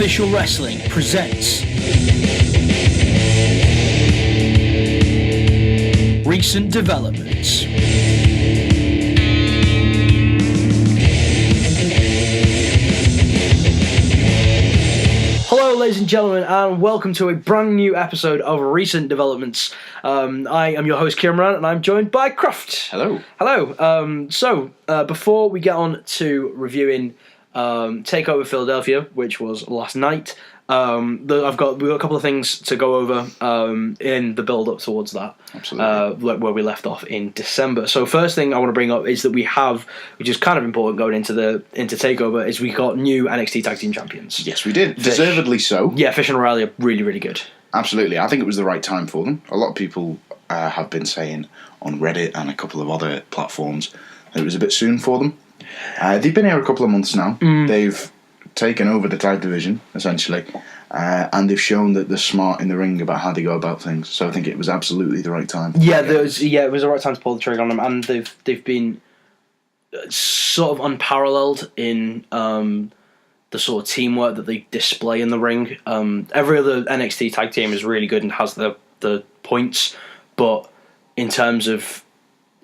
Official Wrestling presents Recent Developments. Hello ladies and gentlemen, and welcome to a brand new episode of Recent Developments. I am your host Kieran Liam, and I'm joined by Croft. Hello. Hello. Before we get on to reviewing TakeOver Philadelphia, which was last night, we've got a couple of things to go over in the build up towards that. Absolutely. Where we left off in December. So first thing I want to bring up is that we have, which is kind of important going into TakeOver, is we got new NXT Tag Team Champions. Yes, we did. Deservedly so. Yeah, Fish and O'Reilly are really, really good. Absolutely. I think it was the right time for them. A lot of people have been saying on Reddit and a couple of other platforms that it was a bit soon for them. They've been here a couple of months now. They've taken over the tag division, essentially, and they've shown that they're smart in the ring about how they go about things. So I think it was absolutely the right time. Yeah, it was the right time to pull the trigger on them, and they've been sort of unparalleled in the sort of teamwork that they display in the ring. Every other NXT tag team is really good and has the points, but in terms of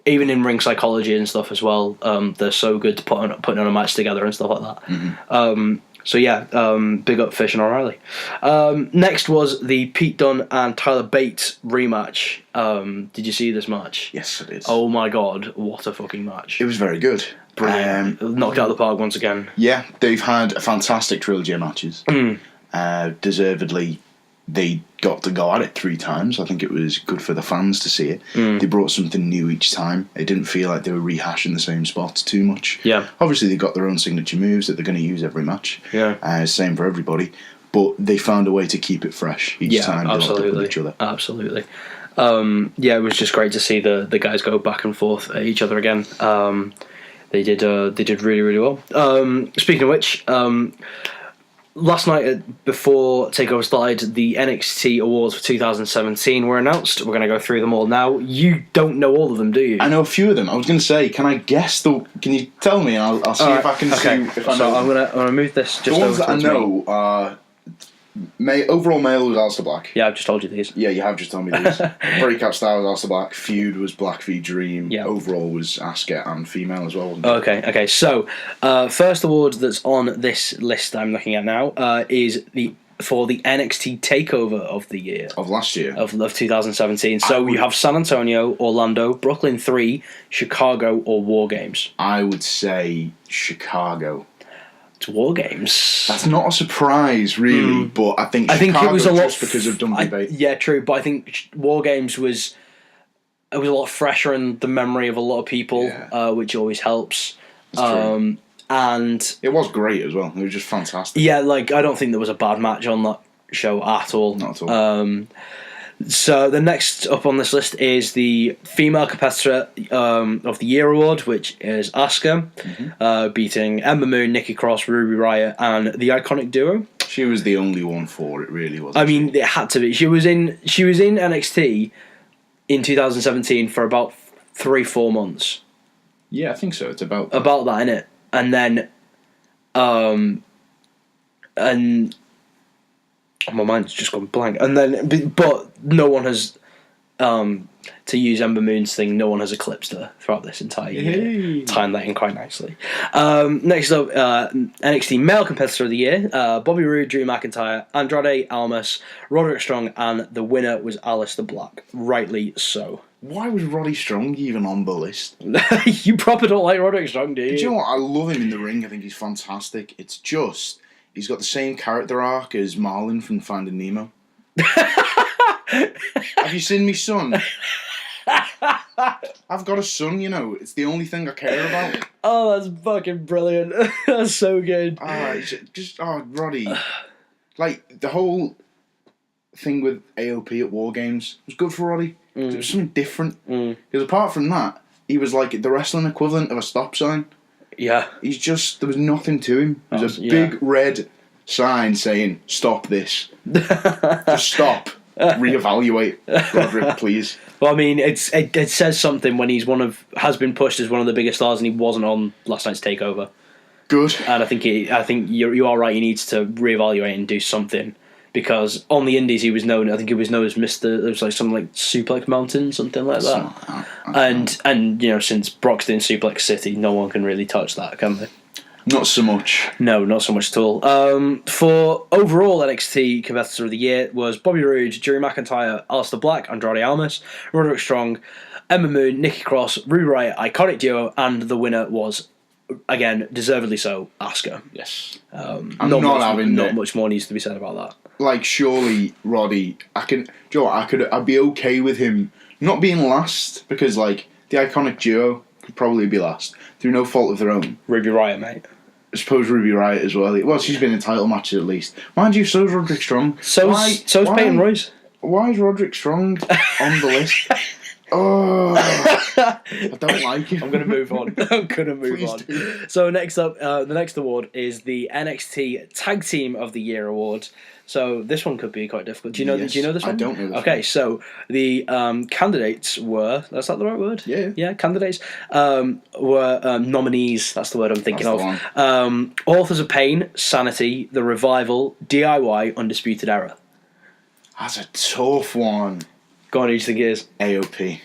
even in ring psychology and stuff as well, they're so good to putting on a match together and stuff like that. Mm-hmm. Big up Fish and O'Reilly. Next was the Pete Dunne and Tyler Bate rematch. Did you see this match? Yes, I did. Oh my god, what a fucking match. It was very good. Brilliant. Knocked out of the park once again. Yeah, they've had a fantastic trilogy of matches. Deservedly, they got to go at it 3 times. I think it was good for the fans to see it. They brought something new each time. It didn't feel like they were rehashing the same spots too much. Yeah. Obviously, they've got their own signature moves that they're going to use every match. Yeah. Same for everybody. But they found a way to keep it fresh each time they locked up with each other. Absolutely. It was just great to see the guys go back and forth at each other again. They did really, really well. Speaking of which, last night, before TakeOver started, the NXT Awards for 2017 were announced. We're going to go through them all now. You don't know all of them, do you? I know a few of them. I was going to say, can I guess Can you tell me? And I'll see if I can see if I know. So I'm going to move this just over. The ones over that I know are overall male was Aleister Black. Yeah, I've just told you these. Yeah, you have just told me these. Breakout star was Aleister Black. Feud was Black v Dream. Yeah. Overall was Asuka and female as well, wasn't it? Okay. So, first award that's on this list I'm looking at now is for the NXT Takeover of the year. Of last year. Of 2017. So you have San Antonio, Orlando, Brooklyn 3, Chicago, or War Games. I would say Chicago. It's War Games. That's not a surprise, really, but I think Chicago it was a lot just because of Dunby Bate. Yeah, true, but I think War Games was a lot fresher in the memory of a lot of people, which always helps. And it was great as well. It was just fantastic. Yeah, I don't think there was a bad match on that show at all. Not at all. So the next up on this list is the Female Competitor of the Year award, which is Asuka, beating Ember Moon, Nikki Cross, Ruby Riott, and the Iconic Duo. She was the only one for it, really, wasn't I mean, it had to be. She was in NXT in 2017 for about 3-4 months. Yeah, I think so. It's about that, innit? And then, and my mind's just gone blank. And then, but no one has, to use Ember Moon's thing, no one has eclipsed her throughout this entire year. Timed that in quite nicely. Next up, NXT Male Competitor of the Year, Bobby Roode, Drew McIntyre, Andrade Almas, Roderick Strong, and the winner was Aleister Black. Rightly so. Why was Roddy Strong even on the list? You proper don't like Roderick Strong, do you? Do you know what? I love him in the ring. I think he's fantastic. It's just, he's got the same character arc as Marlin from Finding Nemo. Have you seen me son? I've got a son, you know. It's the only thing I care about. Oh, that's fucking brilliant. That's so good. Roddy. Like, the whole thing with AOP at War Games was good for Roddy. It was something different. Because apart from that, he was like the wrestling equivalent of a stop sign. Yeah. There was nothing to him. There was a big red sign saying, "Stop this." Just stop. Reevaluate, Roderick, please. Well, I mean, it says something when has been pushed as one of the biggest stars and he wasn't on last night's TakeOver. Good. And I think you are right. He needs to reevaluate and do something. Because on the Indies he was known, I think he was known as Mr. There was like something like Suplex Mountain, something like that. And you know, since Brock's doing Suplex City, no one can really touch that, can they? Not so much. No, not so much at all. For overall NXT Competitor of the Year was Bobby Roode, Drew McIntyre, Aleister Black, Andrade Almas, Roderick Strong, Ember Moon, Nikki Cross, Ruby Riott, Iconic Duo, and the winner was, again, deservedly so, Asuka. Yes. Not much more needs to be said about that. Like, surely, Roddy, I'd be okay with him not being last, because, like, the Iconic Duo could probably be last, through no fault of their own. Ruby Riott, mate. I suppose Ruby Riott as well. Well, she's been in title matches at least. Mind you, so's Roderick Strong. So's Peyton Royce. Why is Roderick Strong on the list? Oh, I don't like him. I'm going to move on. Please on. Do. So next up, the next award is the NXT Tag Team of the Year award. So this one could be quite difficult. Do you know this one? I don't know this one. So the candidates were... Is that the right word? Yeah. Yeah, candidates were nominees. That's the word I'm thinking of. Authors of Pain, Sanity, The Revival, DIY, Undisputed Era. That's a tough one. Go on, who do you think it is? AOP.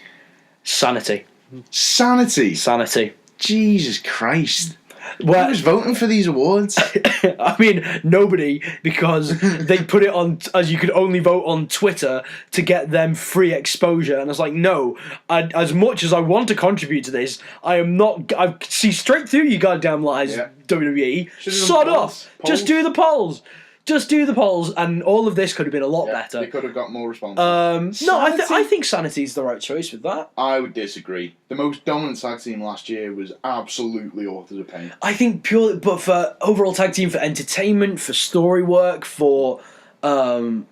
Sanity. Sanity? Jesus Christ. Well, who's voting for these awards? I mean, nobody, because they put it on as you could only vote on Twitter to get them free exposure. And I was like, no, as much as I want to contribute to this, I am not. I see straight through you goddamn lies, WWE. Sod off. Just do the polls. Just do the polls, and all of this could have been a lot better. They could have got more responses. No, I think Sanity's the right choice with that. I would disagree. The most dominant tag team last year was absolutely Authors of Pain. I think purely, but for overall tag team, for entertainment, for story work, for Killian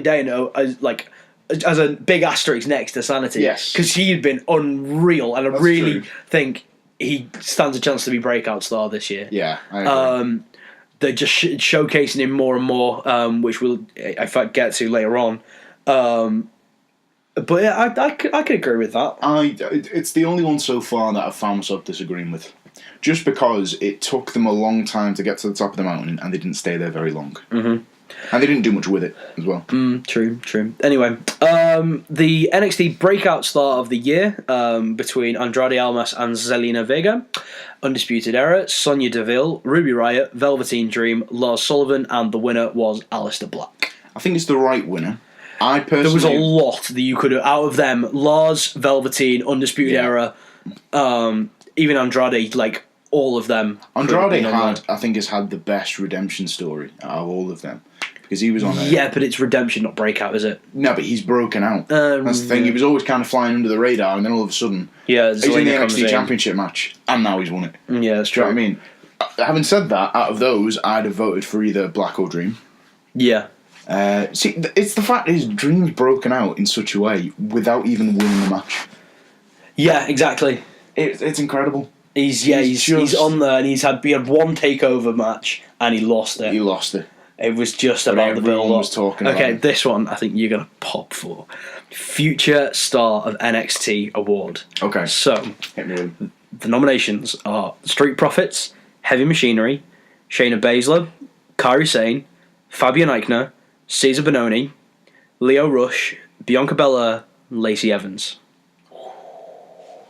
Dano as a big asterisk next to Sanity. Yes, because he had been unreal, and I really think he stands a chance to be breakout star this year. Yeah, I agree. They're just showcasing him more and more, which we'll, in fact, get to later on. But yeah, I could agree with that. It's the only one so far that I've found myself disagreeing with. Just because it took them a long time to get to the top of the mountain, and they didn't stay there very long. Mm-hmm. And they didn't do much with it as well. True. Anyway, the NXT Breakout Star of the Year between Andrade Almas and Zelina Vega, Undisputed Era, Sonya Deville, Ruby Riott, Velveteen Dream, Lars Sullivan, and the winner was Aleister Black. I think it's the right winner. There was a lot that you could have out of them. Lars, Velveteen, Undisputed Era, even Andrade, like all of them. Andrade has had the best redemption story out of all of them. Because he was on but it's redemption, not breakout, is it? No, but he's broken out. That's the thing. He was always kind of flying under the radar, and then all of a sudden, he's in the NXT Championship match, and now he's won it. Yeah, that's true. Do you know what I mean? Having said that, out of those, I'd have voted for either Black or Dream. Yeah. See, it's the fact his Dream's broken out in such a way without even winning the match. Yeah, exactly. It's incredible. He's on there, and he had one takeover match, and he lost it. He lost it. It was just about the build-up. Was talking about it. This one I think you're going to pop for. Future Star of NXT Award. Okay. So, hit me with. The nominations are Street Profits, Heavy Machinery, Shayna Baszler, Kairi Sane, Fabian Eichner, Cesar Bononi, Leo Rush, Bianca Belair, and Lacey Evans.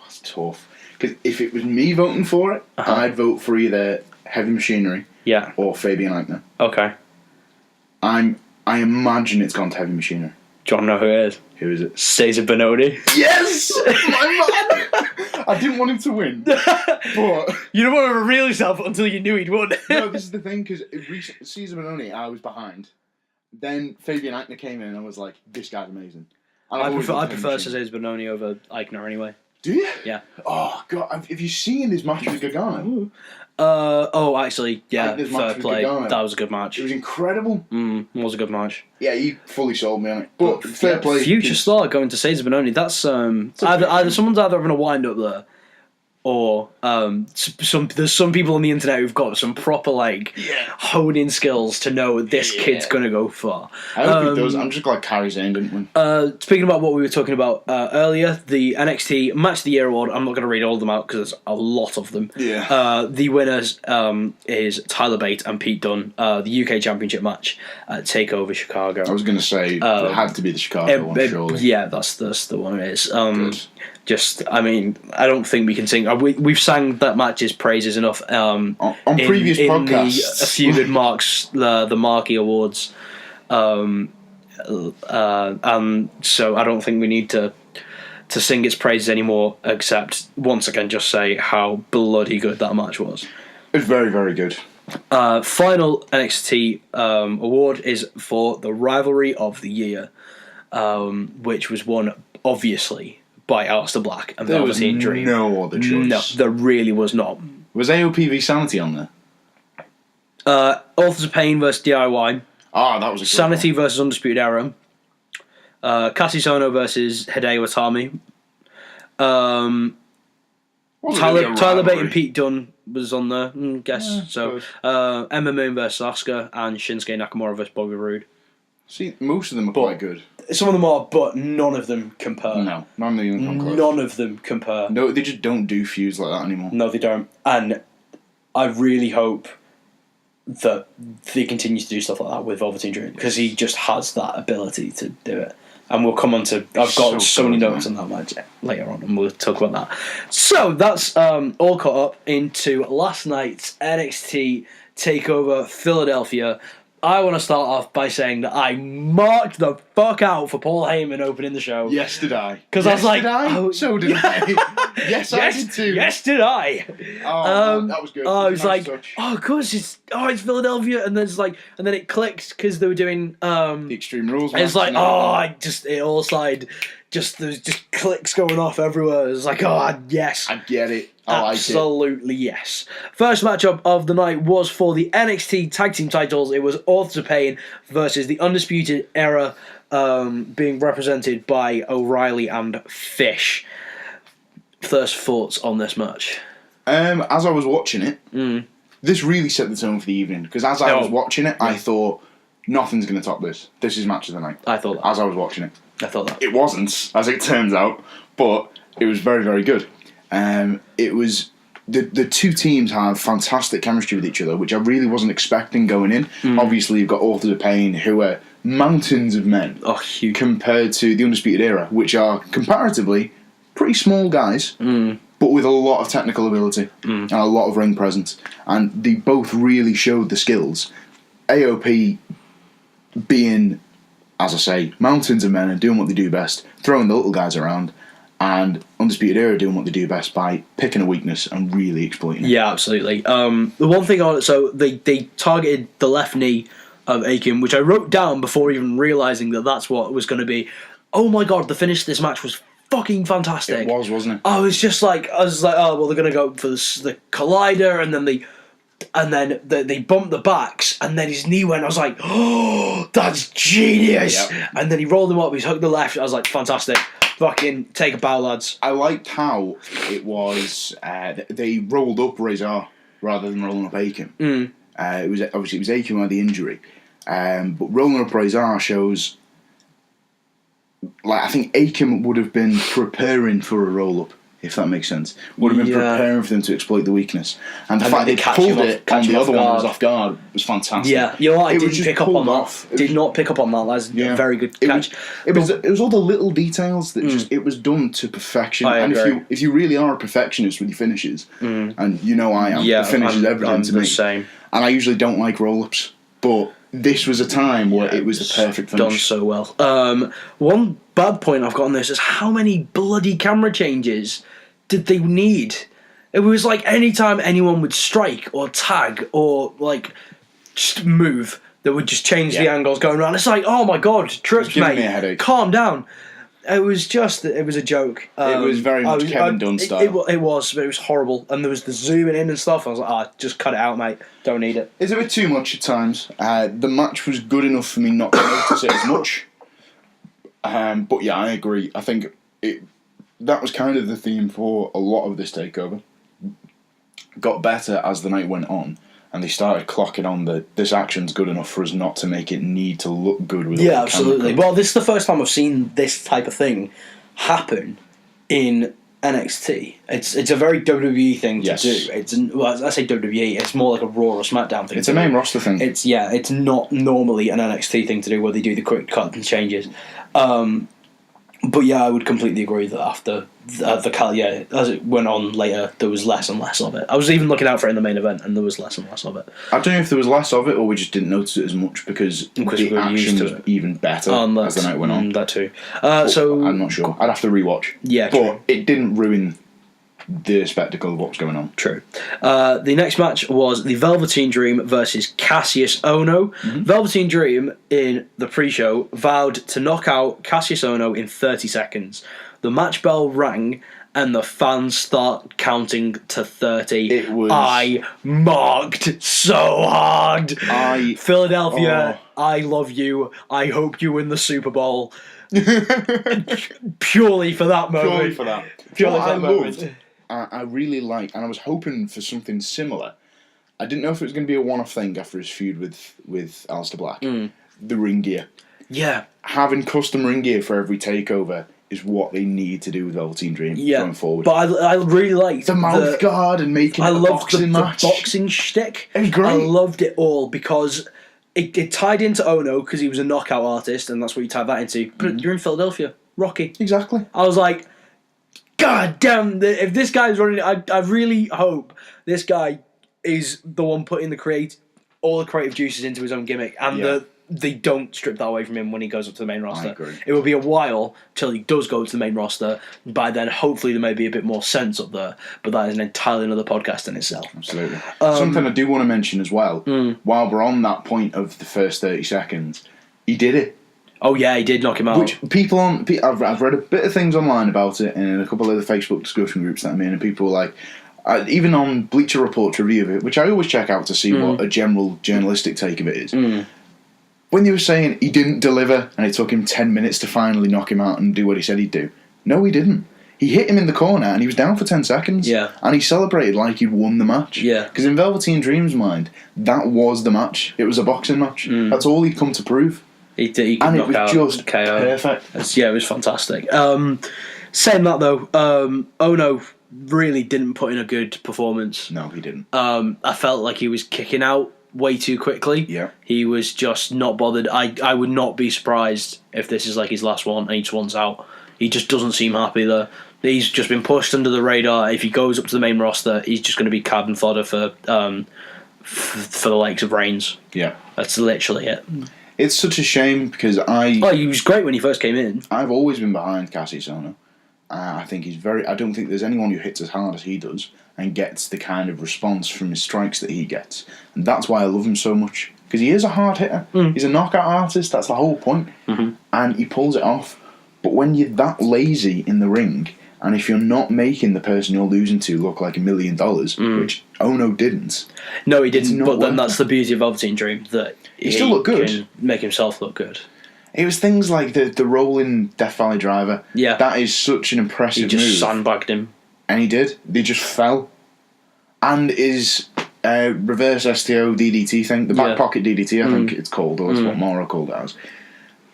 That's tough. Because if it was me voting for it, I'd vote for either Heavy Machinery or Fabian Eichner. Okay. I imagine it's gone to Heavy Machinery. Do you want to know who it is? Who is it? Cesar Bononi. Yes! My man! I didn't want him to win, but... You don't want to reveal yourself until you knew he'd won. No, this is the thing, because Cesar Bononi, I was behind. Then Fabian Eichner came in, and I was like, this guy's amazing. I prefer Cesar Bononi over Eichner anyway. Do you? Yeah. Oh, God. Have you seen this match with Gargano? Actually, yeah, fair play. That was a good match. It was incredible. It was a good match. Yeah, you fully sold me on it. But fair play. Future Star going to Cesar Bononi. That's someone's either having a wind up there, or there's some people on the internet who've got some proper honing skills to know this kid's gonna go far. I hope he does. I'm just glad Carrie Zane didn't win. Speaking about what we were talking about earlier, the NXT Match of the Year award. I'm not going to read all of them out because there's a lot of them. Yeah. The winners is Tyler Bate and Pete Dunne. The UK Championship match at TakeOver Chicago. I was going to say it had to be the Chicago one, surely. Yeah, that's the one it is. Good. I don't think we can sing. We've sang that match's praises enough on previous podcasts. A few good marks, the Marquee Awards. So I don't think we need to sing its praises anymore, except once again just say how bloody good that match was. It was very, very good. Final NXT award is for the Rivalry of the Year, which was won obviously by Aleister Black and Velveteen Dream. No other choice. No, there really was not. Was AOPV Sanity on there? Authors of Pain versus DIY. That was a good Sanity one. versus Undisputed Era. Kassy Sono versus Hideo Itami. Tyler Bate and Pete Dunne was on there, guess. Emma Moon versus Asuka and Shinsuke Nakamura versus Bobby Roode. See, most of them are quite good. Some of them are, but none of them compare. No, none of them even come close. None of them compare. No, they just don't do feuds like that anymore. No, they don't. And I really hope that they continue to do stuff like that with Velveteen Dream, because he just has that ability to do it. And we'll come on to... I've got so many notes on that match later on, and we'll talk about that. So, that's all caught up into last night's NXT TakeOver Philadelphia. I want to start off by saying that I marked the fuck out for Paul Heyman opening the show. Yes, did I? Because I was like... So did I. Yes, I did too. Yes, did I. That was good. I was like, of course, it's Philadelphia. And then it clicked because they were doing... the Extreme Rules. It's like, it all slide. There's just clicks going off everywhere. It's like, yes. I get it. Absolutely yes. First matchup of the night was for the NXT Tag Team titles. It was Authors of Pain versus the Undisputed Era, being represented by O'Reilly and Fish. First thoughts on this match? As I was watching it, this really set the tone for the evening. Because as I was watching it, I thought, nothing's going to top this. This is match of the night. I thought that. As I was watching it. I thought that. It wasn't, as it turns out, but it was very, very good. It was the two teams have fantastic chemistry with each other, which I really wasn't expecting going in. Obviously, you've got Authors of Pain, who are mountains of men, huge, compared to the Undisputed Era, which are comparatively pretty small guys, but with a lot of technical ability and a lot of ring presence. And they both really showed the skills. AOP being, as I say, mountains of men and doing what they do best, throwing the little guys around. And Undisputed Era doing what they do best by picking a weakness and really exploiting it. Yeah, absolutely. The one thing they targeted the left knee of Aiken, which I wrote down before even realising that that's what it was going to be. Oh my god, the finish of this match was fucking fantastic. It was, wasn't it? I was like, oh well, they're going to go for the collider, and then they bumped the backs, and then his knee went. I was like, oh, that's genius. Yep. And then he rolled him up. He's hooked the left. I was like, fantastic. Fucking take a bow, lads. I liked how it was. They rolled up Razor rather than rolling up Aiken. It was Aiken who had the injury, but rolling up Razor shows. I think Aiken would have been preparing for a roll up, if that makes sense. Would have been preparing for them to exploit the weakness, and the fact they pulled it on the other one was off guard was fantastic. Yeah, you know what? I didn't pick up on that. Did not pick up on that, lads. Yeah. Very good catch. It was all the little details that it was done to perfection. And if you really are a perfectionist with your finishes, and you know I am, the finish is everything to me. Same. And I usually don't like roll ups, but this was a time where it was the perfect finish. Done so well. One bad point I've got on this is how many bloody camera changes did they need? It was like any time anyone would strike or tag or like just move, they would just change the angles going around. It's like, oh my god, trips, mate. Me a headache. Calm down. It was a joke. It was very much Kevin Dunn style. It was, but it was horrible. And there was the zooming in and stuff. I was like, just cut it out, mate. Don't need it. It's a bit too much at times. The match was good enough for me not to notice it as much. But yeah, I agree. I think that was kind of the theme for a lot of this takeover. got better as the night went on, and they started clocking on that this action's good enough for us not to make it need to look good with Yeah, absolutely. Well, this is the first time I've seen this type of thing happen in NXT. It's a very WWE thing to do. I say WWE. It's more like a Raw or SmackDown thing. It's a main roster thing. It's not normally an NXT thing to do where they do the quick cut and changes. But yeah, I would completely agree that after as it went on later, there was less and less of it. I was even looking out for it in the main event, and there was less and less of it. I don't know if there was less of it, or we just didn't notice it as much because the action was even better as the night went on. That too. So I'm not sure. I'd have to rewatch. Yeah, but it didn't ruin the spectacle of what was going on. True. The next match was the Velveteen Dream versus Cassius Ohno. Velveteen Dream, in the pre-show, vowed to knock out Cassius Ohno in 30 seconds. The match bell rang, and the fans start counting to 30. I marked so hard. Philadelphia, I love you. I hope you win the Super Bowl. Purely for that moment. Purely for that moment. I really like, and I was hoping for something similar. I didn't know if it was going to be a one-off thing after his feud with Aleister Black. The ring gear. Yeah. Having custom ring gear for every takeover is what they need to do with Velveteen Dream going forward. But I really liked the mouth guard and making it a boxing match. The boxing shtick. It was great. I loved it all because it tied into Ohno because he was a knockout artist, and that's what you tied that into. But you're in Philadelphia. Rocky. Exactly. I was like, God damn, if this guy's running, I really hope this guy is the one putting all the creative juices into his own gimmick, and they don't strip that away from him when he goes up to the main roster. I agree. It will be a while till he does go to the main roster. By then, hopefully, there may be a bit more sense up there, but that is an entirely another podcast in itself. Absolutely. Something I do want to mention as well, while we're on that point of the first 30 seconds, he did it. Oh yeah, he did knock him out. Which I've read a bit of things online about it, and in a couple of the Facebook discussion groups that I'm in, and people were like, even on Bleacher Report's review of it, which I always check out to see what a general journalistic take of it is. When they were saying he didn't deliver, and it took him 10 minutes to finally knock him out and do what he said he'd do, no, he didn't. He hit him in the corner, and he was down for 10 seconds. Yeah. And he celebrated like he'd won the match. Yeah. Because in Velveteen Dream's mind, that was the match. It was a boxing match. That's all he'd come to prove. He could and knock it was out just KO. Perfect. It was fantastic. Saying that though, Ohno really didn't put in a good performance. No, he didn't. I felt like he was kicking out way too quickly. Yeah. He was just not bothered. I would not be surprised if this is like his last one and he just wants out. He just doesn't seem happy there. He's just been pushed under the radar. If he goes up to the main roster, he's just going to be card and fodder for the likes of Reigns. Yeah. That's literally it. It's such a shame because he was great when he first came in. I've always been behind Cassius Ohno. I think he's I don't think there's anyone who hits as hard as he does and gets the kind of response from his strikes that he gets. And that's why I love him so much. Because he is a hard hitter. He's a knockout artist. That's the whole point. And he pulls it off. But when you're that lazy in the ring, and if you're not making the person you're losing to look like $1 million, which Ohno didn't. No, he didn't. But then that's the beauty of Velveteen Dream, that he still looked good. Can make himself look good. It was things like the rolling Death Valley Driver. Yeah. That is such an impressive move. He just sandbagged him. And he did. They just fell. And his reverse STO DDT thing, the back pocket DDT, I think it's called, or that's what Mauro called it as.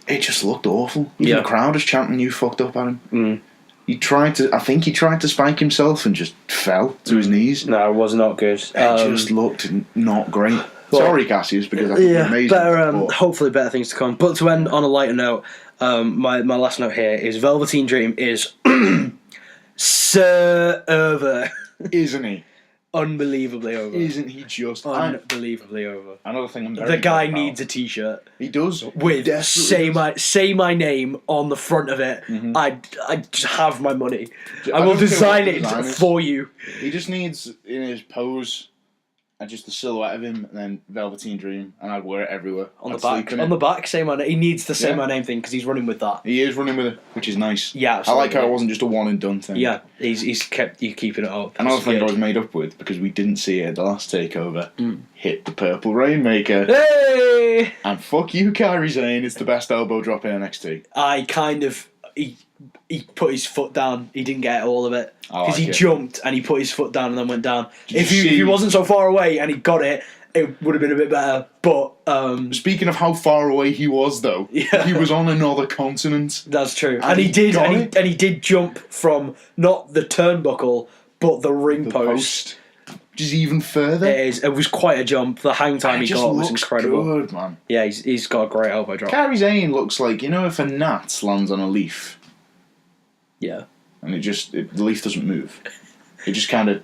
It just looked awful. Even the crowd was chanting, "You fucked up," at him. He tried to spike himself and just fell to his knees. No, it was not good. It just looked not great. Sorry, Cassius, because I think it's amazing. Hopefully better things to come. But to end on a lighter note, my last note here is Velveteen Dream is so over. Isn't he? Unbelievably over. Isn't he just unbelievably over? Another thing the guy needs a t-shirt. He does. With say my name on the front of it. I just have my money. I will design it for you. He just needs in his pose and just the silhouette of him, and then Velveteen Dream, and I'd wear it everywhere. On the back, say my name. He needs the say my name thing because he's running with that. He is running with it, which is nice. Yeah, absolutely. I like how it wasn't just a one and done thing. Yeah, he's keeping it up. Another thing I was made up with, because we didn't see it at the last takeover, hit the Purple Rainmaker. Hey! And fuck you, Kairi Sane. It's the best elbow drop in NXT. I kind of he put his foot down. He didn't get all of it because he it. jumped and he put his foot down and then went down. If he wasn't so far away and he got it, it would have been a bit better. But speaking of how far away he was, though, he was on another continent. That's true, and he did jump from not the turnbuckle but the ring post. Which is even further. It was quite a jump. The hang time he got was incredible. Good, man. Yeah, he's got a great elbow drop. Kairi Sane looks like, if a gnat lands on a leaf. Yeah. And the leaf doesn't move. It just kind of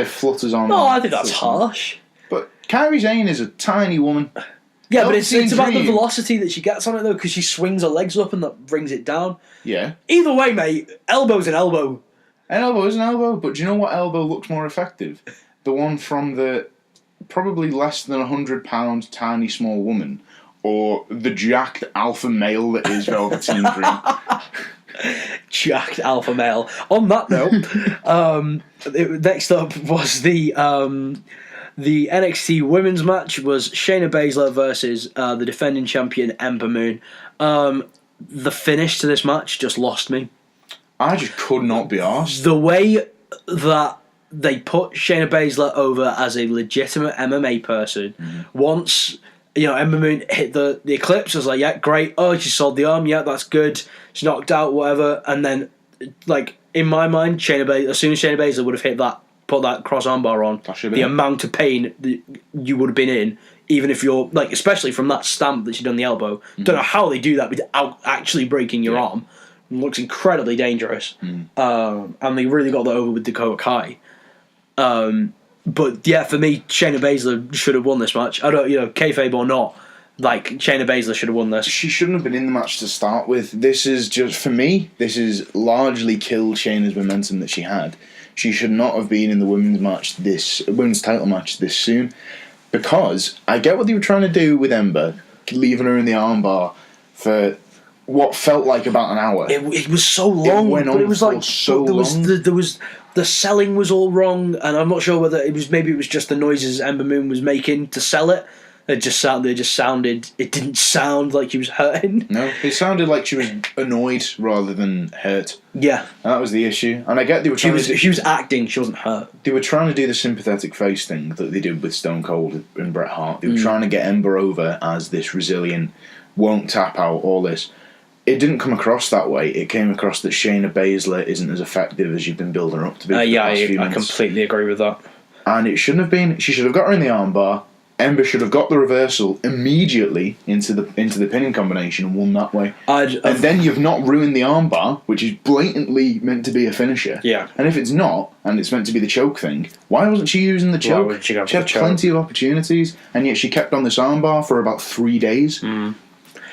flutters on. No, I think that's harsh. But Kairi Sane is a tiny woman. Yeah, but it's about the velocity that she gets on it, though, because she swings her legs up and that brings it down. Yeah. Either way, mate, elbow's an elbow. An elbow is an elbow, but do you know what elbow looks more effective? The one from the probably less than 100-pound tiny small woman, or the jacked alpha male that is Velveteen Dream. Jacked alpha male. On that note, next up was the NXT women's match was Shayna Baszler versus the defending champion Ember Moon. The finish to this match just lost me. I just could not be arsed. The way that they put Shayna Baszler over as a legitimate MMA person, once Ember Moon hit the Eclipse, I was like, yeah, great. Oh, she sold the arm. Yeah, that's good. She's knocked out, whatever. And then, in my mind, as soon as Shayna Baszler would have hit that, put that cross armbar on, the amount of pain that you would have been in, even if you're, especially from that stamp that she done the elbow. Don't know how they do that without actually breaking your arm. It looks incredibly dangerous. And they really got that over with Dakota Kai. But yeah, for me, Shayna Baszler should have won this match. I don't, kayfabe or not, Shayna Baszler should have won this. She shouldn't have been in the match to start with. This is just, for me, this is largely killed Shayna's momentum that she had. She should not have been in the women's title match this soon, because I get what they were trying to do with Ember, leaving her in the armbar for what felt like about an hour. It was so long. It went on for so long. The selling was all wrong, and I'm not sure whether it was just the noises Ember Moon was making to sell it. It didn't sound like she was hurting. No, it sounded like she was annoyed rather than hurt. Yeah. And that was the issue. And I get they were trying she was acting, she wasn't hurt. They were trying to do the sympathetic face thing that they did with Stone Cold and Bret Hart. They were trying to get Ember over as this resilient, won't tap out, all this. It didn't come across that way. It came across that Shayna Baszler isn't as effective as you've been building her up to be. I completely agree with that. And it shouldn't have been. She should have got her in the armbar. Ember should have got the reversal immediately into the pinning combination and won that way. And then you've not ruined the armbar, which is blatantly meant to be a finisher. Yeah. And if it's not, and it's meant to be the choke thing, why wasn't she using the choke? She had plenty of opportunities, and yet she kept on this armbar for about 3 days.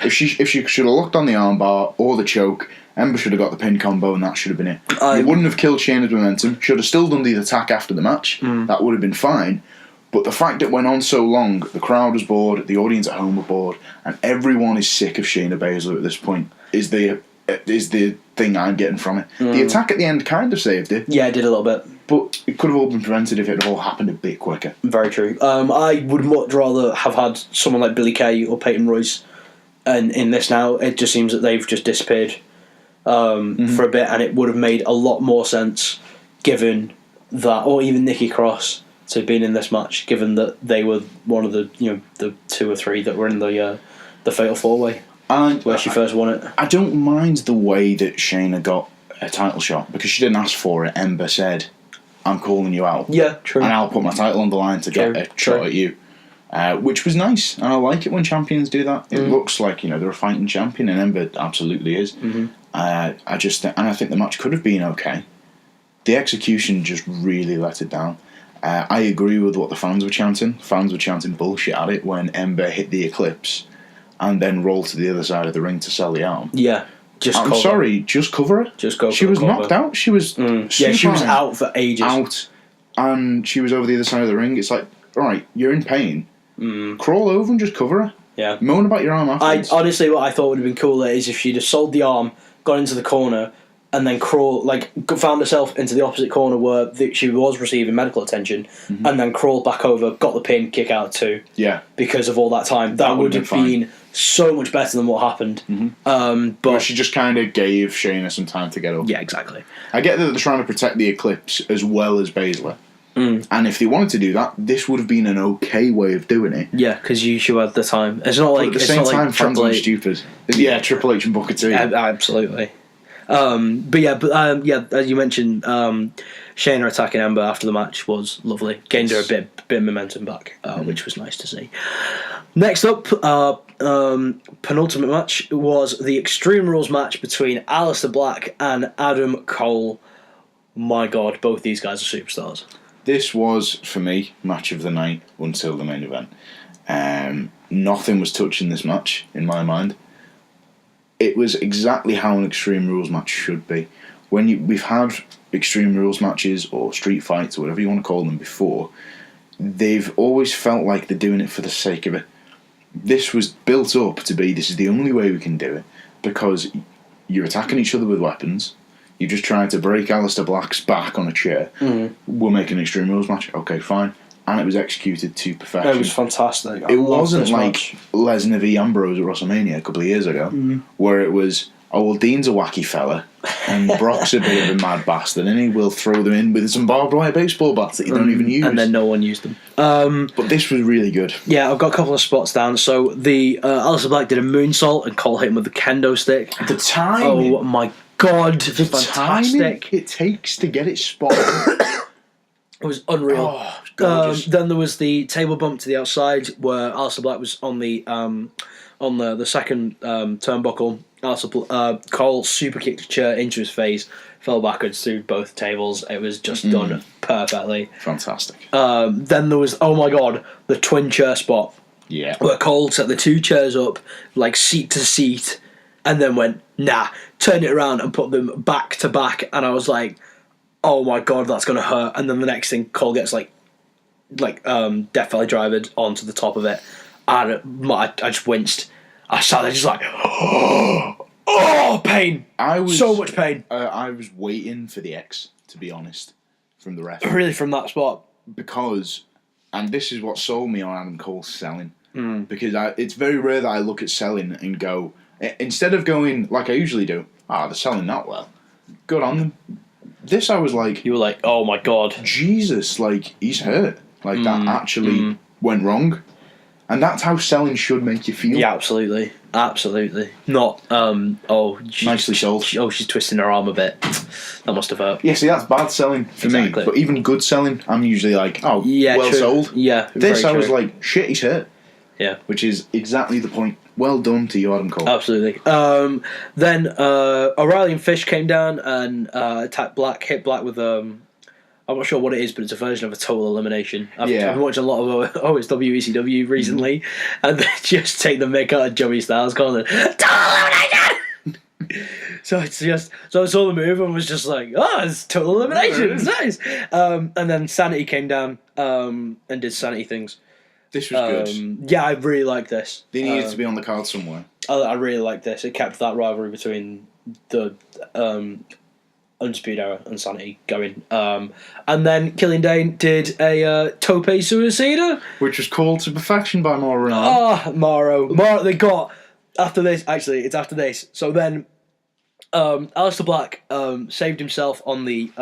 If she should have looked on the armbar or the choke, Ember should have got the pin combo, and that should have been it. It wouldn't have killed Shayna's momentum. Should have still done the attack after the match. That would have been fine. But the fact it went on so long, the crowd was bored, the audience at home were bored, and everyone is sick of Shayna Baszler at this point, is the thing I'm getting from it. The attack at the end kind of saved it. Yeah, it did a little bit. But it could have all been prevented if it had all happened a bit quicker. Very true. I would much rather have had someone like Billie Kay or Peyton Royce in this now. It just seems that they've just disappeared for a bit, and it would have made a lot more sense given that, or even Nikki Cross to have been in this match, given that they were one of the the 2 or 3 that were in the Fatal 4-Way where she first won it. I don't mind the way that Shayna got a title shot because she didn't ask for it. Ember said, "I'm calling you out." Yeah, true. And I'll put my title on the line to get a shot at you. Which was nice, and I like it when champions do that. It looks like they're a fighting champion, and Ember absolutely is. I think the match could have been okay. The execution just really let it down. I agree with what the fans were chanting. Fans were chanting bullshit at it when Ember hit the Eclipse and then rolled to the other side of the ring to sell the arm. Yeah. Just cover her. Just go. She was knocked out. She was she was out for ages. Out, and she was over the other side of the ring. It's like, all right, you're in pain. Crawl over and just cover her. Yeah. Moan about your arm afterwards. Honestly, what I thought would have been cooler is if she'd have sold the arm, got into the corner, and then found herself into the opposite corner where she was receiving medical attention, and then crawled back over, got the pin, kick out 2. Yeah. Because of all that time. That would have been so much better than what happened. But she just kind of gave Shayna some time to get up. Yeah, exactly. I get that they're trying to protect the Eclipse as well as Baszler. And if they wanted to do that, this would have been an okay way of doing it. Yeah, because you should have the time. It's not like at the same time, fans are stupid. Yeah, Triple H and Booker T. Absolutely. As you mentioned, Shayna attacking Ember after the match was lovely. Gained her a bit of momentum back, which was nice to see. Next up, penultimate match was the Extreme Rules match between Aleister Black and Adam Cole. My God, both these guys are superstars. This was, for me, match of the night until the main event. Nothing was touching this match, in my mind. It was exactly how an Extreme Rules match should be. We've had Extreme Rules matches or street fights or whatever you want to call them before, they've always felt like they're doing it for the sake of it. This was built up to be, this is the only way we can do it, because you're attacking each other with weapons. You're just trying to break Aleister Black's back on a chair. We'll make an Extreme Rules match. Okay, fine. And it was executed to perfection. It was fantastic. It wasn't like Lesnar v Ambrose at WrestleMania a couple of years ago, where it was, Dean's a wacky fella, and Brock's a bit of a mad bastard, and he will throw them in with some barbed wire baseball bats that you don't even use. And then no one used them. But this was really good. Yeah, I've got a couple of spots down. So the Aleister Black did a moonsault, and Cole hit him with the kendo stick. The timing. Oh my God, the fantastic it takes to get it spot. It was unreal. Oh, then there was the table bump to the outside where Aleister Black was on the second turnbuckle. Cole super kicked a chair into his face, fell backwards through both tables. It was just done perfectly. Fantastic. Then there was, oh my God, the twin chair spot. Yeah. Where Cole set the 2 chairs up, like seat to seat, and then went, nah, turned it around and put them back to back. And I was like, oh my God, that's going to hurt. And then the next thing, Cole gets like Death Valley drivered onto the top of it. And I just winced. I sat there just like, oh, pain. So much pain. I was waiting for the X, to be honest, from the ref. Really, from that spot? Because, and this is what sold me on Adam Cole selling. Because it's very rare that I look at selling and go, instead of going like I usually do, they're selling that well. Good on them. This I was like... You were like, oh my God. Jesus, like, he's hurt. Like, that actually went wrong. And that's how selling should make you feel. Yeah, absolutely. Absolutely. Not, nicely sold. She's twisting her arm a bit. That must have hurt. Yeah, see, that's bad selling for me. But even good selling, I'm usually like, well true. sold. Yeah, this, I was like, shit, he's hurt. Yeah. Which is exactly the point. Well done to you, Adam Cole. Absolutely. Then O'Reilly and Fish came down and attacked Black, hit Black with I'm not sure what it is, but it's a version of a total elimination. I've been watching a lot of it's WECW recently, and they just take the mick out of Joey Styles, calling it total elimination. So I saw the move and was just like, it's total elimination. It's nice. And then Sanity came down and did Sanity things. This was good. Yeah, I really like this. They needed to be on the card somewhere. I really like this. It kept that rivalry between the Undisputed Era and Sanity going. And then Killian Dane did a Tope Suicida, which was called to perfection by Mauro. Mauro. They got after this. Actually, it's after this. So then, Aleister Black saved himself on the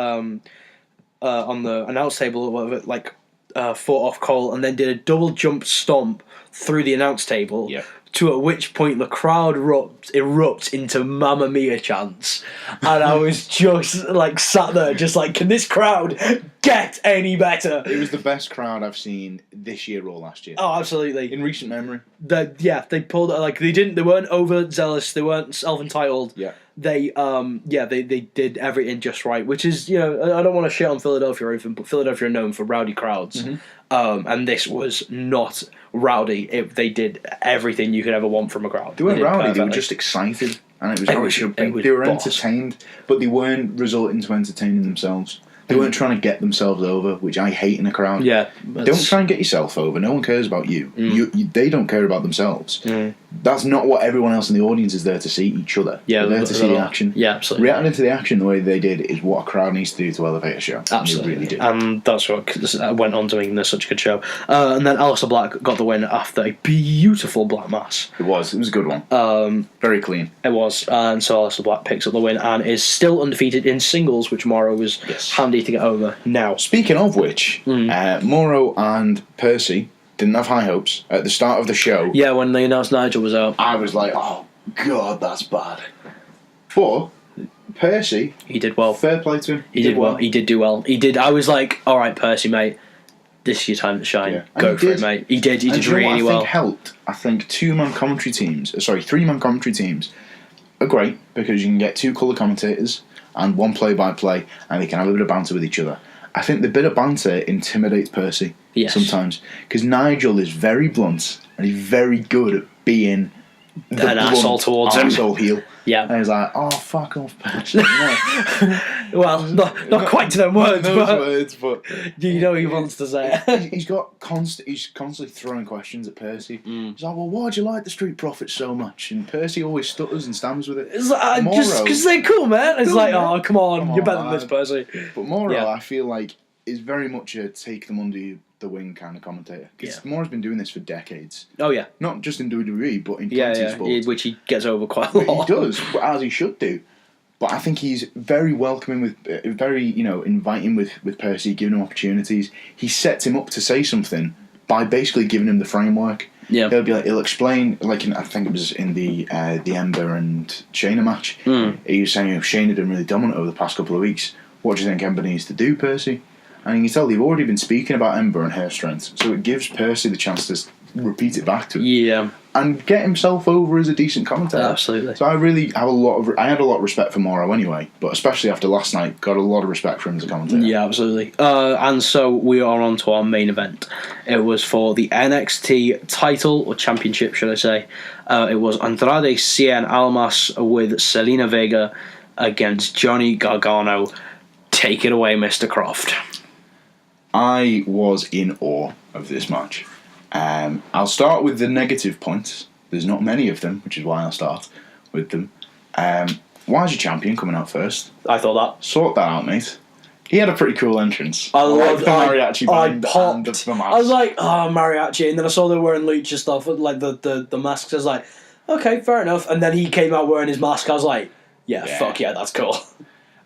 announce table or whatever, like. Fought off Cole and then did a double jump stomp through the announce table. Yeah. To at which point the crowd erupts into Mamma Mia chants, and I was just like sat there, just like, can this crowd get any better? It was the best crowd I've seen this year or last year. Oh, absolutely. In recent memory. They pulled it like they weren't overzealous, they weren't self-entitled. Yeah. They did everything just right, which is, I don't want to shit on Philadelphia or anything, but Philadelphia are known for rowdy crowds. And this was not rowdy. They did everything you could ever want from a crowd. They weren't rowdy, they were just excited. And it was how it should be. They were entertained, but they weren't resorting to entertaining themselves. They weren't trying to get themselves over, which I hate in a crowd. Yeah. Don't try and get yourself over. No one cares about you. They don't care about themselves. That's not what everyone else in the audience is there to see, each other. Yeah, they're there to see the action. Yeah, absolutely. Reacting to the action the way they did is what a crowd needs to do to elevate a show. Absolutely. They really do. And that's what went on doing such a good show. And then Aleister Black got the win after a beautiful Black Mass. It was a good one. Very clean. It was. And so Aleister Black picks up the win and is still undefeated in singles, which Morrow was handy to get over now. Speaking of which, Morrow and Percy didn't have high hopes at the start of the show. Yeah, when they announced Nigel was out. I was like, oh, God, that's bad. But Percy... He did well. Fair play to him. He did well. He did do well. He did. I was like, all right, Percy, mate. This is your time to shine. Yeah. Go for it, mate. He did. He did really well. I think 3-man commentary teams are great because you can get 2 colour commentators and 1 play-by-play and they can have a bit of banter with each other. I think the bit of banter intimidates Percy sometimes because Nigel is very blunt and he's very good at being an asshole towards him. Asshole heel. Yeah. And he's like, oh, fuck off, Percy. Well, not quite to them words, but you know he wants to say it. He's constantly throwing questions at Percy. He's like, well, why'd you like the Street Profits so much? And Percy always stutters and stammers with it. It's like, just because they're cool, man. It's like, oh, come on, you're better than this, Percy. But Morrow, I feel like, is very much a take them under the wing kind of commentator. Because Morrow's been doing this for decades. Oh, yeah. Not just in WWE, but in plenty of sports. Which he gets over quite a lot. He does, as he should do. But I think he's very welcoming very inviting with Percy, giving him opportunities. He sets him up to say something by basically giving him the framework. Yeah, he'll explain. Like I think it was in the Ember and Shayna match. He was saying Shayna been really dominant over the past couple of weeks. What do you think Ember needs to do, Percy? And you can tell they've already been speaking about Ember and her strengths, so it gives Percy the chance to repeat it back to him. Yeah. And get himself over as a decent commentator. Absolutely. So I really have I had a lot of respect for Morrow anyway, but especially after last night, got a lot of respect for him as a commentator. Yeah, absolutely. And so we are on to our main event. It was for the NXT title, or championship, should I say. It was Andrade Cien Almas with Selena Vega against Johnny Gargano. Take it away, Mr. Croft. I was in awe of this match. I'll start with the negative points. There's not many of them, which is why I'll start with them. Why is your champion coming out first? I thought that. Sort that out, mate. He had a pretty cool entrance. I loved the mariachi band and the mask. I was like, oh, mariachi, and then I saw they were wearing lucha stuff, like the masks. I was like, okay, fair enough. And then he came out wearing his mask. I was like, yeah, fuck yeah, that's cool.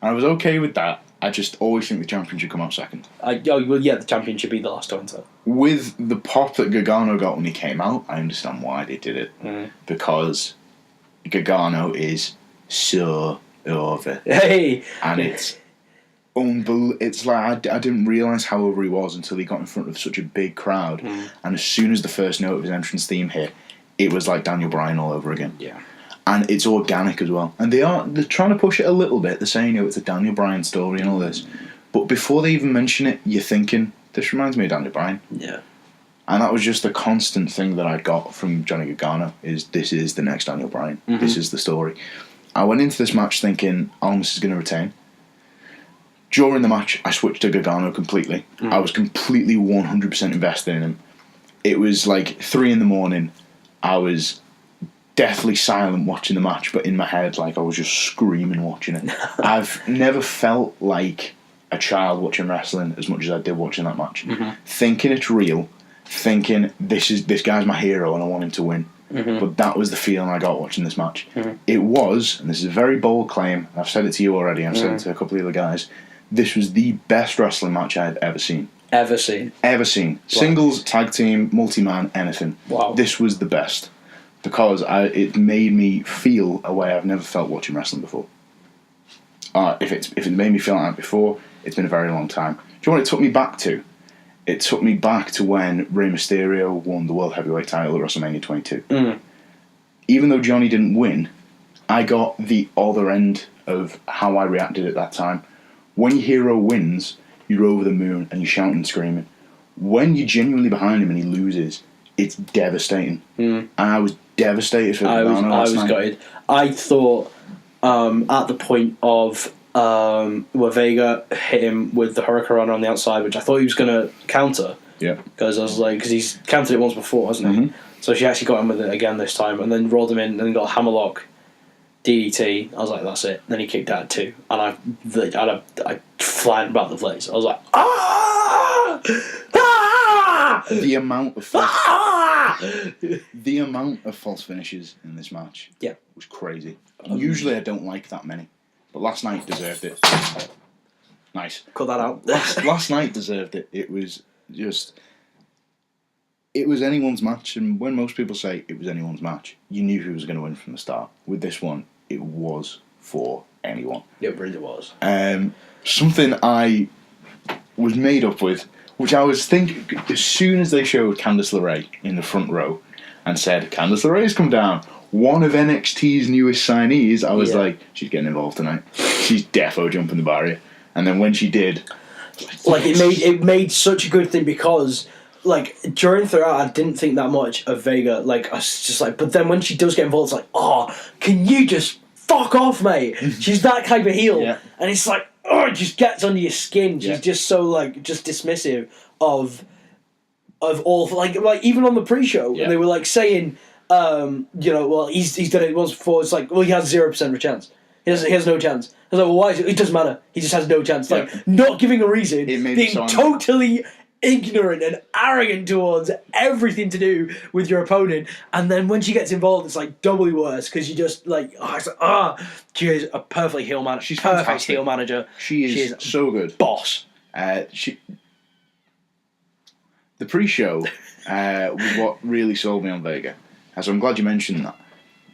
And I was okay with that. I just always think the champion should come out second. The champion should be the last to enter. With the pop that Gargano got when he came out, I understand why they did it. Because Gargano is so over. Hey! And it's unbelievable. It's like, I didn't realise how over he was until he got in front of such a big crowd. And as soon as the first note of his entrance theme hit, it was like Daniel Bryan all over again. Yeah. And it's organic as well. And they're trying to push it a little bit. They're saying, it's a Daniel Bryan story and all this. But before they even mention it, you're thinking, this reminds me of Daniel Bryan. Yeah. And that was just the constant thing that I got from Johnny Gargano, is this is the next Daniel Bryan. This is the story. I went into this match thinking Almas is going to retain. During the match, I switched to Gargano completely. I was completely 100% invested in him. It was like 3 a.m. I was deathly silent watching the match, but in my head, like, I was just screaming watching it. I've never felt like a child watching wrestling as much as I did watching that match. Thinking it's real, thinking this guy's my hero and I want him to win. But that was the feeling I got watching this match. It was, and this is a very bold claim, I've said it to you already, I've said it to a couple of other guys, this was the best wrestling match I've ever seen. Ever seen. Wow. Singles, tag team, multi-man, anything. Wow. This was the best. Because it made me feel a way I've never felt watching wrestling before. If it made me feel like that before, it's been a very long time. Do you know what it took me back to? It took me back to when Rey Mysterio won the World Heavyweight title at WrestleMania 22. Even though Johnny didn't win, I got the other end of how I reacted at that time. When your hero wins, you're over the moon and you're shouting and screaming. When you're genuinely behind him and he loses, it's devastating. And I was devastated for Gargano last night. Gutted. I thought at the point of where Vega hit him with the Hurricane on the outside, which I thought he was going to counter. Yeah. Because I was like, because he's countered it once before, hasn't he? So she actually got him with it again this time, and then rolled him in, and then got a hammerlock, DDT. I was like, that's it. Then he kicked out 2, and I flying about the place. I was like, ah! Ah! The amount of false finishes in this match, was crazy. Usually I don't like that many, but last night deserved it. Nice. Cut that out. Last night deserved it. It was just. It was anyone's match, and when most people say it was anyone's match, you knew who was going to win from the start. With this one, it was for anyone. It really was. Something I was made up with, which I was thinking, as soon as they showed Candice LeRae in the front row and said, Candice LeRae's come down, one of NXT's newest signees, I was like, she's getting involved tonight. She's defo jumping the barrier. And then when she did... it made such a good thing because... throughout, I didn't think that much of Vega. I was just like, but then when she does get involved, it's like, oh, can you just fuck off, mate? She's that type of heel. Yeah. And it's like, oh, it just gets under your skin. She's just so, just dismissive of all, even on the pre-show, they were, saying, well, he's done it once before. It's like, well, he has 0% of a chance. He has no chance. I was like, well, why is it? It doesn't matter. He just has no chance. Not giving a reason, being totally... ignorant and arrogant towards everything to do with your opponent, and then when she gets involved, it's doubly worse because you just she is a perfect heel manager. She's perfect fantastic. Heel manager. She is so good, boss. The pre-show was what really sold me on Vega, so I'm glad you mentioned that.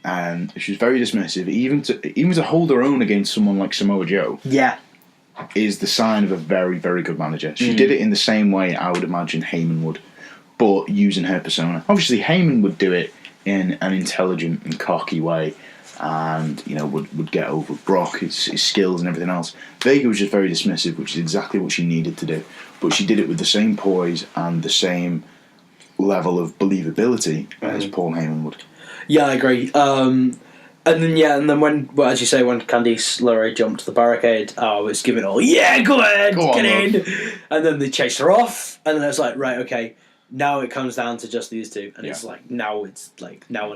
And she was very dismissive, even to hold her own against someone like Samoa Joe. Yeah. Is the sign of a very, very good manager. She did it in the same way I would imagine Heyman would, but using her persona. Obviously, Heyman would do it in an intelligent and cocky way, and would get over Brock, his skills and everything else. Vega was just very dismissive, which is exactly what she needed to do. But she did it with the same poise and the same level of believability as Paul Heyman would. Yeah, I agree. And then when, as you say, when Candice LeRae jumped the barricade, I was giving all, go ahead, get in. And then they chased her off, and then it's like, right, okay, now it comes down to just these two, and it's now or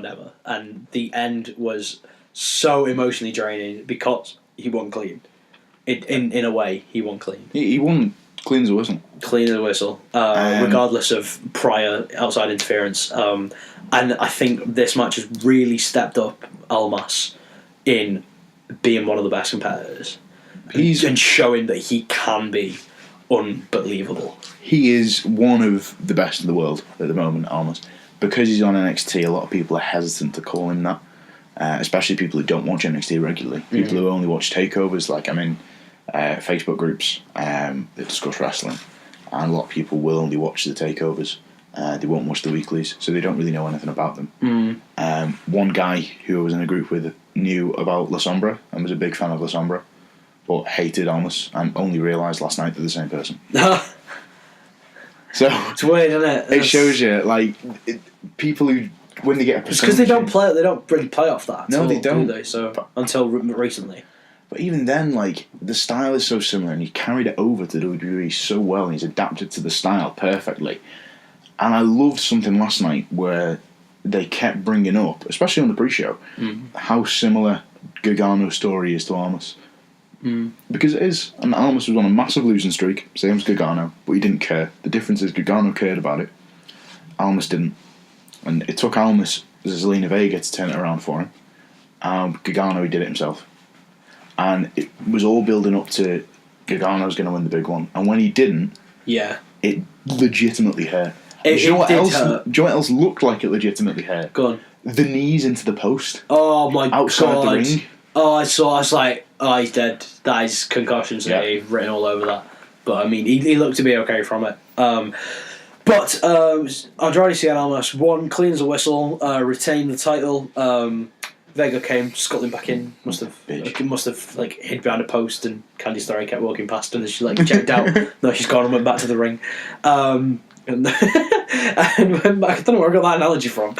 never. And the end was so emotionally draining because he won clean. In a way, he won clean. He won clean as a whistle. Clean as a whistle, regardless of prior outside interference. And I think this match has really stepped up Almas in being one of the best competitors. And showing that he can be unbelievable. He is one of the best in the world at the moment, Almas. Because he's on NXT, a lot of people are hesitant to call him that. Especially people who don't watch NXT regularly. People who only watch takeovers, I'm in Facebook groups that discuss wrestling. And a lot of people will only watch the takeovers. They won't watch the weeklies, so they don't really know anything about them. One guy who I was in a group with knew about La Sombra and was a big fan of La Sombra, but hated Almas and only realised last night they're the same person. So it's weird, isn't it? It shows you, people who, when they get a persona... It's because they don't really play off that. No, they don't. Do they? So, until recently. But even then, the style is so similar, and he carried it over to WWE so well, and he's adapted to the style perfectly. And I loved something last night where they kept bringing up, especially on the pre-show, how similar Gargano's story is to Almas. Because it is. And Almas was on a massive losing streak, same as Gargano, but he didn't care. The difference is Gargano cared about it. Almas didn't. And it took Almas, Zelina Vega, to turn it around for him. Gargano, he did it himself. And it was all building up to Gargano was going to win the big one. And when he didn't, it legitimately hurt. Do you know what else looked like it legitimately hurt? Go on. The knees into the post. Oh my outside God. the ring. Oh, I was like, oh, he's dead. That is concussions written all over that. But I mean, he looked to be okay from it. But Andrade Cien Almas won clean as a whistle, retained the title. Vega came, scuttling back in. Must have like hid behind a post, and Candice Story kept walking past, and she like checked out. No, she's gone and went back to the ring. And went back. I don't know where I got that analogy from.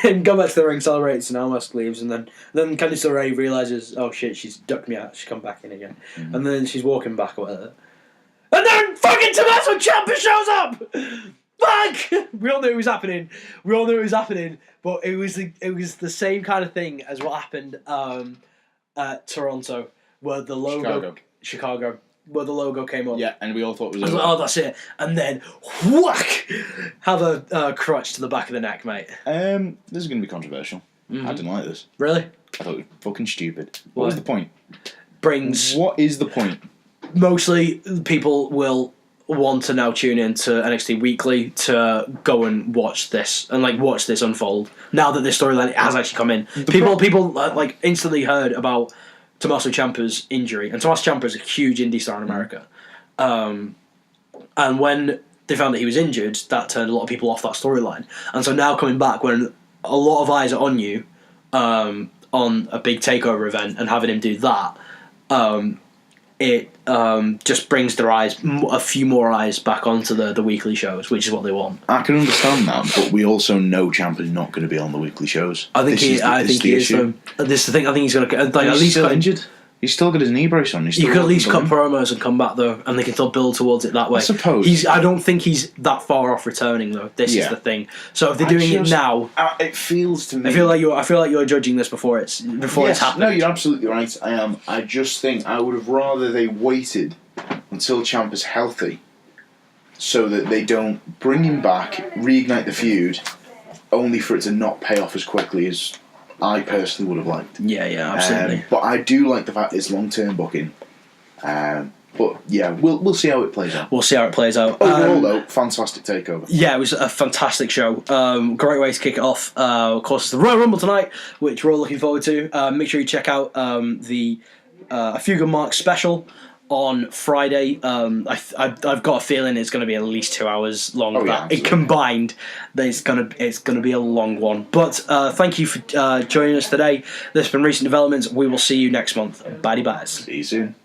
and got back to the ring, celebrates, and Almas leaves, and then Candice Story realizes, oh shit, she's ducked me out. She's come back in again, and then she's walking back or whatever. And then fucking Tommaso Ciampa shows up. Fuck! We all knew it was happening. But it was the same kind of thing as what happened at Toronto, where the logo Chicago, where the logo came up. Yeah, and we all thought it was. I was like, oh, that's it. And then whack! Have a crutch to the back of the neck, mate. This is going to be controversial. I didn't like this. Really? I thought it was fucking stupid. What was the point? What is the point? Mostly people will want to now tune in to NXT Weekly to go and watch this unfold. Now that this storyline has actually come in, people like instantly heard about Tommaso Ciampa's injury, and Tommaso Ciampa is a huge indie star in America. And when they found that he was injured, that turned a lot of people off that storyline. And so now coming back, when a lot of eyes are on you, on a big takeover event, and having him do that, it just brings their eyes, a few more eyes back onto the weekly shows, which is what they want. I can understand that, but we also know Ciampa's not going to be on the weekly shows. I think he is. This is the thing. I think he's going to at least still injured. He's still got his knee brace on. You could at least cut promos and come back though, and they can still build towards it that way. I suppose. I don't think he's that far off returning though. This is the thing. So if they're doing it now, it feels to me. I feel like you're judging this before it's happened. No, you're absolutely right. I am. I just think I would have rather they waited until Ciampa's healthy, so that they don't bring him back, reignite the feud, only for it to not pay off as quickly as I personally would have liked. Yeah, absolutely. But I do like the fact it's long-term booking. But yeah, we'll see how it plays out. Overall, though, fantastic takeover. Yeah, it was a fantastic show. Great way to kick it off. Of course, it's the Royal Rumble tonight, which we're all looking forward to. Make sure you check out the A Few Good Marks special on Friday. I've got a feeling it's going to be at least 2 hours long. Combined, it's going to be a long one. But thank you for joining us today. This has been Recent Developments. We will see you next month. Bye bye. See you soon.